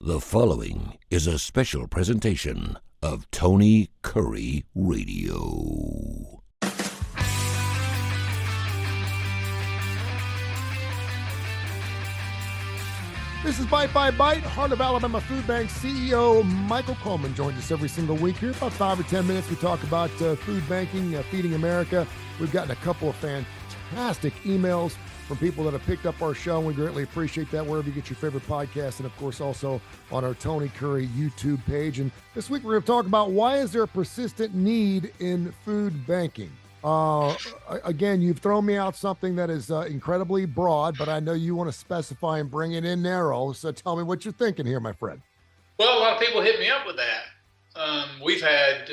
The following is a special presentation of Tony Kurre Radio. This is Bite by Bite. Heart of Alabama Food Bank CEO Michael Coleman joins us every single week here. About 5 or 10 minutes, we talk about food banking, feeding America. We've gotten a couple of fantastic emails from people that have picked up our show, and we greatly appreciate that wherever you get your favorite podcast, and of course also on our Tony Kurre YouTube page. And this week we're going to talk about why is there a persistent need in food banking. Again, you've thrown me out something that is incredibly broad, but I know you want to specify and bring it in narrow. So tell me what you're thinking here, my friend. Well, a lot of people hit me up with that. We've had,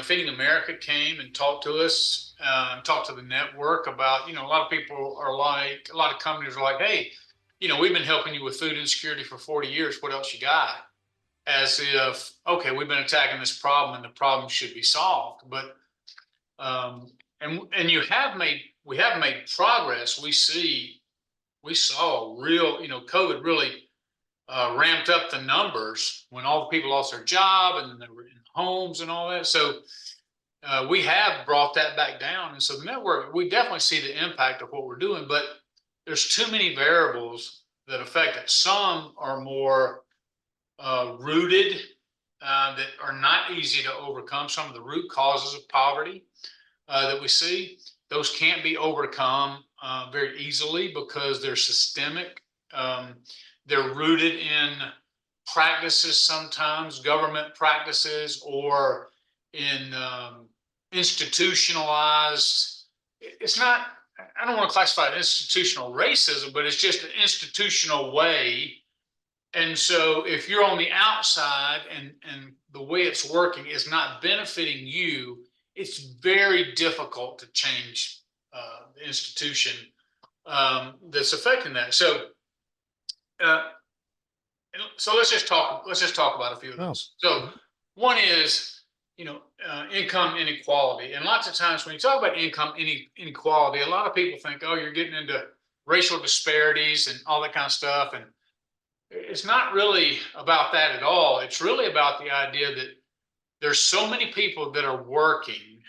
Feeding America came and talked to us, talked to the network about, a lot of people are like, a lot of companies are like, hey, we've been helping you with food insecurity for 40 years. What else you got? As if, okay, we've been attacking this problem and the problem should be solved. But, and we have made progress. We saw real, COVID really ramped up the numbers when all the people lost their job and they were in homes and all that. So we have brought that back down. And so the network, we definitely see the impact of what we're doing, but there's too many variables that affect it. Some are more rooted that are not easy to overcome. Some of the root causes of poverty that we see, those can't be overcome very easily because they're systemic. They're rooted in practices, sometimes government practices, or in institutionalized. It's not, I don't want to classify it institutional racism, but it's just an institutional way. And so if you're on the outside and the way it's working is not benefiting you, it's very difficult to change the institution that's affecting that. So let's just talk about a few of those. So one is, income inequality. And lots of times when you talk about income inequality, a lot of people think, oh, you're getting into racial disparities and all that kind of stuff. And it's not really about that at all. It's really about the idea that there's so many people that are working,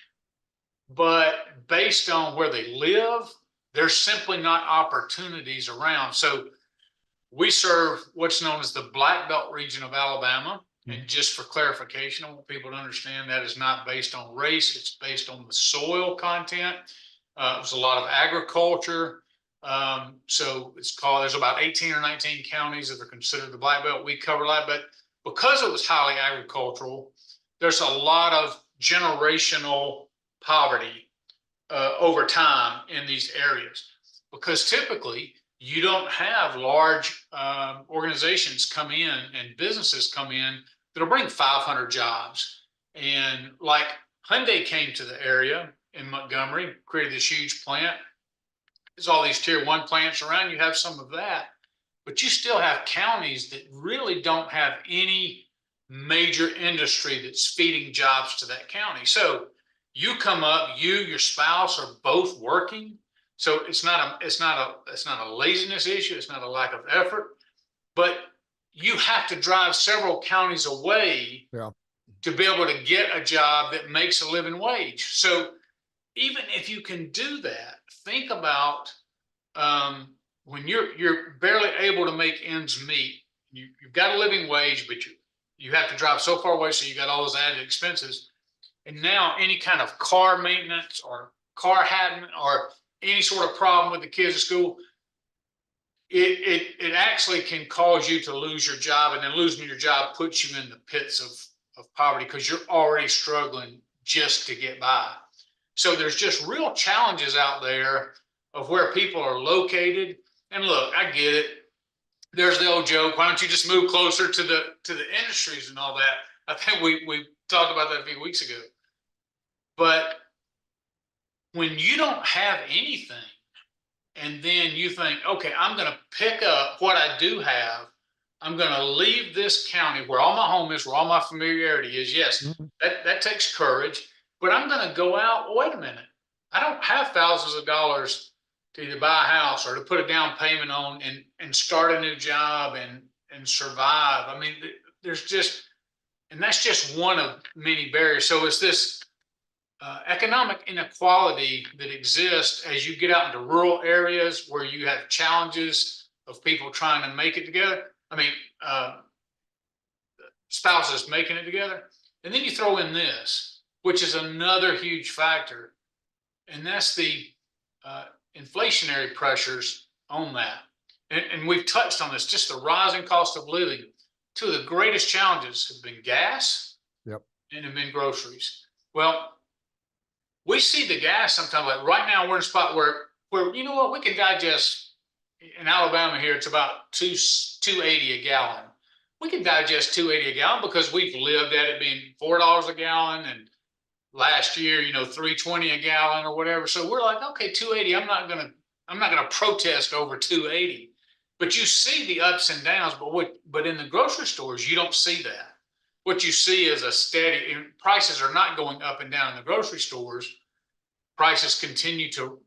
but based on where they live, there's simply not opportunities around. So we serve what's known as the Black Belt region of Alabama. And just for clarification, I want people to understand that is not based on race. It's based on the soil content. There's a lot of agriculture. So there's about 18 or 19 counties that are considered the Black Belt. We cover that, but because it was highly agricultural, there's a lot of generational poverty over time in these areas, because typically you don't have large organizations come in and businesses come in that'll bring 500 jobs. And like Hyundai came to the area in Montgomery, created this huge plant. There's all these tier 1 plants around. You have some of that, but you still have counties that really don't have any major industry that's feeding jobs to that county. So you come up, your spouse are both working. So it's not a laziness issue. It's not a lack of effort, but you have to drive several counties away to be able to get a job that makes a living wage. So even if you can do that, think about when you're barely able to make ends meet. You've got a living wage, but you have to drive so far away, so you got all those added expenses. And now any kind of car maintenance or car having or any sort of problem with the kids at school, it actually can cause you to lose your job, and then losing your job puts you in the pits of poverty because you're already struggling just to get by. So there's just real challenges out there of where people are located. And look, I get it. There's the old joke, why don't you just move closer to the industries and all that? I think we talked about that a few weeks ago. But when you don't have anything, and then you think, okay, I'm going to pick up what I do have. I'm going to leave this county where all my home is, where all my familiarity is. Yes, that takes courage, but I'm going to go out. Wait a minute. I don't have thousands of dollars to either buy a house or to put a down payment on and start a new job and survive. I mean, there's just, and that's just one of many barriers. So it's this economic inequality that exists as you get out into rural areas where you have challenges of people trying to make it together. I mean, spouses making it together. And then you throw in this, which is another huge factor, and that's the inflationary pressures on that. And we've touched on this, just the rising cost of living. Two of the greatest challenges have been gas. Yep. And have been groceries. Well, we see the gas sometimes, like right now we're in a spot where you know what, we can digest in Alabama here, it's about 2.80 a gallon. We can digest 2.80 a gallon because we've lived at it being $4 a gallon, and last year, you know, 3.20 a gallon or whatever. So we're like, okay, 2.80. I'm not gonna protest over 2.80. But you see the ups and downs. But in the grocery stores, you don't see that. What you see is a steady. Prices are not going up and down in the grocery stores. Prices continue to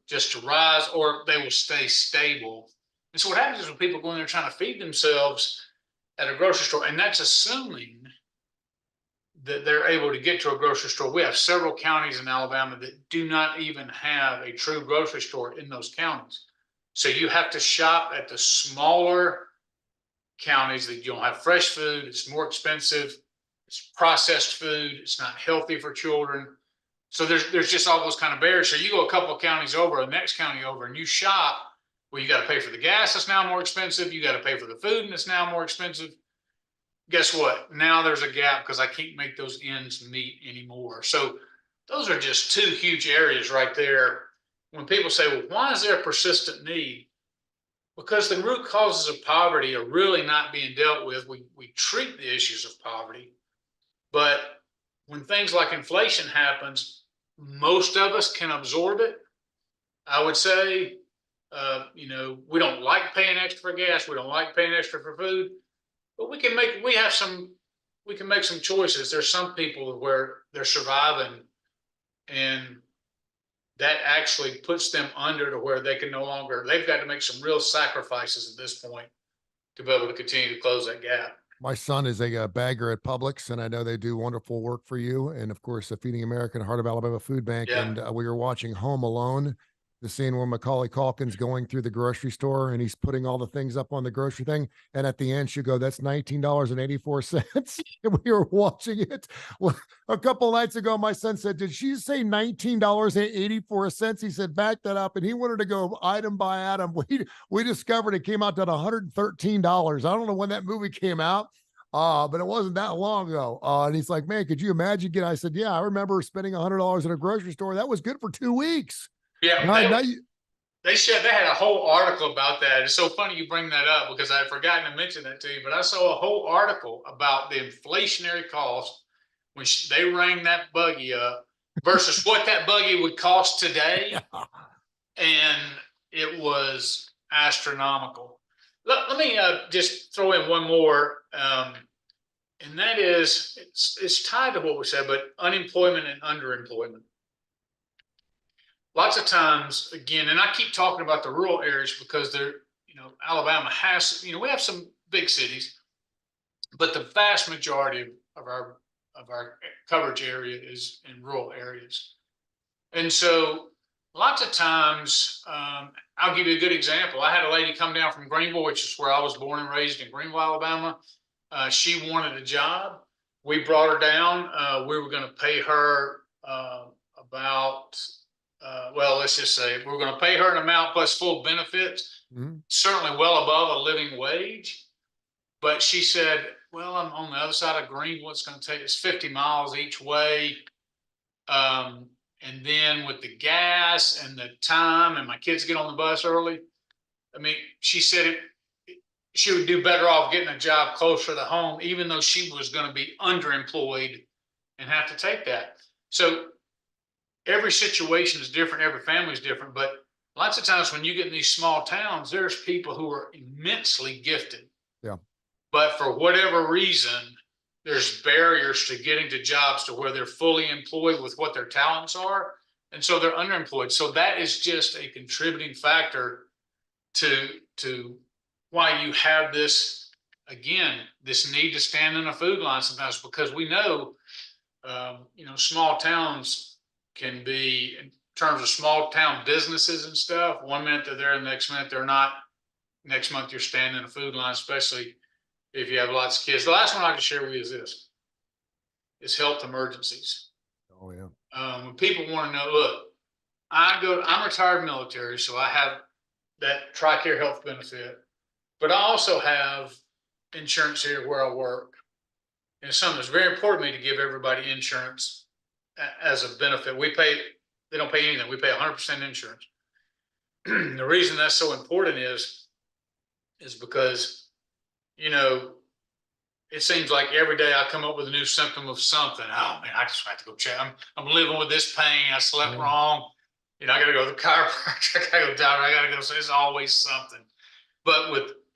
rise, or they will stay stable. And so what happens is when people go in there trying to feed themselves at a grocery store, and that's assuming that they're able to get to a grocery store. We have several counties in Alabama that do not even have a true grocery store in those counties. So you have to shop at the smaller counties that you don't have fresh food. It's more expensive. It's processed food. It's not healthy for children. So there's just all those kind of barriers. So you go a couple of counties over, the next county over, and you shop. Well, you got to pay for the gas. That's now more expensive. You got to pay for the food, and it's now more expensive. Guess what? Now there's a gap because I can't make those ends meet anymore. So those are just two huge areas right there. When people say, well, why is there a persistent need? Because the root causes of poverty are really not being dealt with. We treat the issues of poverty, but when things like inflation happens, most of us can absorb it. I would say, we don't like paying extra for gas. We don't like paying extra for food. But we can make some choices. There's some people where they're surviving, and that actually puts them under to where they can no longer, they've got to make some real sacrifices at this point to be able to continue to close that gap. My son is a bagger at Publix, and I know they do wonderful work for you. And of course, the Feeding America and Heart of Alabama Food Bank. Yeah. And we were watching Home Alone, the scene where Macaulay Culkin's going through the grocery store and he's putting all the things up on the grocery thing. And at the end, she'll go, "That's $19.84. And we were watching it. Well, a couple nights ago, my son said, "Did she say $19.84? He said, "Back that up." And he wanted to go item by item. We discovered it came out to $113. I don't know when that movie came out. But it wasn't that long ago. And he's like, "Man, could you imagine?" I said, "Yeah, I remember spending $100 at a grocery store. That was good for 2 weeks." Yeah, they had a whole article about that. It's so funny you bring that up because I had forgotten to mention that to you. But I saw a whole article about the inflationary cost when they rang that buggy up versus what that buggy would cost today, and it was astronomical. Let me just throw in one more, and that is it's tied to what we said, but unemployment and underemployment. Lots of times, again, and I keep talking about the rural areas because Alabama has, we have some big cities, but the vast majority of our coverage area is in rural areas. And so lots of times, I'll give you a good example. I had a lady come down from Greenville, which is where I was born and raised in Greenville, Alabama. She wanted a job. We brought her down. We were going to pay her let's just say we're going to pay her an amount plus full benefits, certainly well above a living wage. But she said, "Well, I'm on the other side of Greenville. It's going to take us 50 miles each way. And then with the gas and the time, and my kids get on the bus early." I mean, she said she would do better off getting a job closer to home, even though she was going to be underemployed and have to take that. So every situation is different. Every family is different. But lots of times when you get in these small towns, there's people who are immensely gifted. Yeah. But for whatever reason, there's barriers to getting to jobs to where they're fully employed with what their talents are. And so they're underemployed. So that is just a contributing factor to why you have this again, this need to stand in a food line sometimes, because we know, small towns can be, in terms of small town businesses and stuff, one minute they're there, the next minute they're not. Next month you're standing in a food line, especially if you have lots of kids. The last one I can share with you is this: is health emergencies. Oh yeah. When people want to know, look, I'm retired military, so I have that TRICARE health benefit, but I also have insurance here where I work. And it's something that's very important to me to give everybody insurance as a benefit. They don't pay anything. We pay 100% insurance. The reason that's so important is because, it seems like every day I come up with a new symptom of something. Oh man, I just have to go check. I'm living with this pain. I slept wrong. I got to go to the chiropractor. I got to go to the doctor. I got to go. So it's always something. But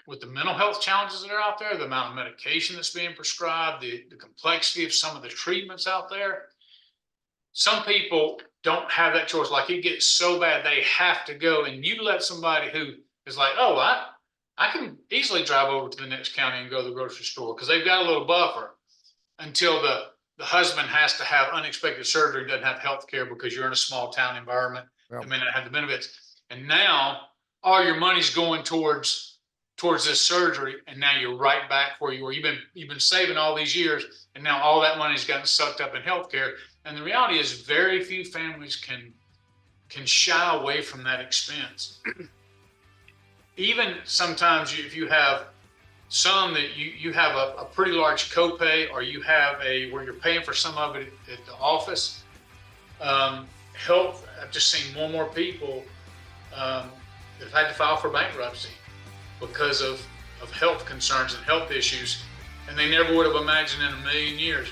with the mental health challenges that are out there, the amount of medication that's being prescribed, the complexity of some of the treatments out there, some people don't have that choice. Like, it gets so bad they have to go, and you let somebody who is like, oh, I can easily drive over to the next county and go to the grocery store, because they've got a little buffer until the husband has to have unexpected surgery, doesn't have health care because you're in a small town environment. Yep. They may not have the benefits. And now all your money's going towards this surgery, and now you're right back where you were. You've been saving all these years, and now all that money's gotten sucked up in healthcare. And the reality is, very few families can shy away from that expense. Even sometimes, if you have some that you have a pretty large copay, or you have where you're paying for some of it at the office. Health, I've just seen more and more people that have had to file for bankruptcy because of health concerns and health issues, and they never would have imagined in a million years.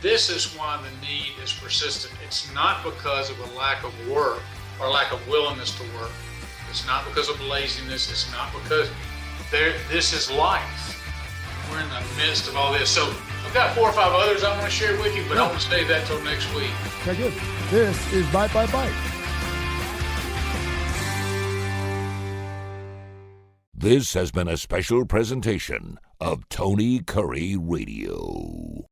This is why the need is persistent. It's not because of a lack of work or lack of willingness to work. It's not because of laziness. It's not because this is life. We're in the midst of all this. So I've got 4 or 5 others I want to share with you, but I want to save that till next week. Okay, good. This is Bite by Bite. This has been a special presentation of Tony Kurre Radio.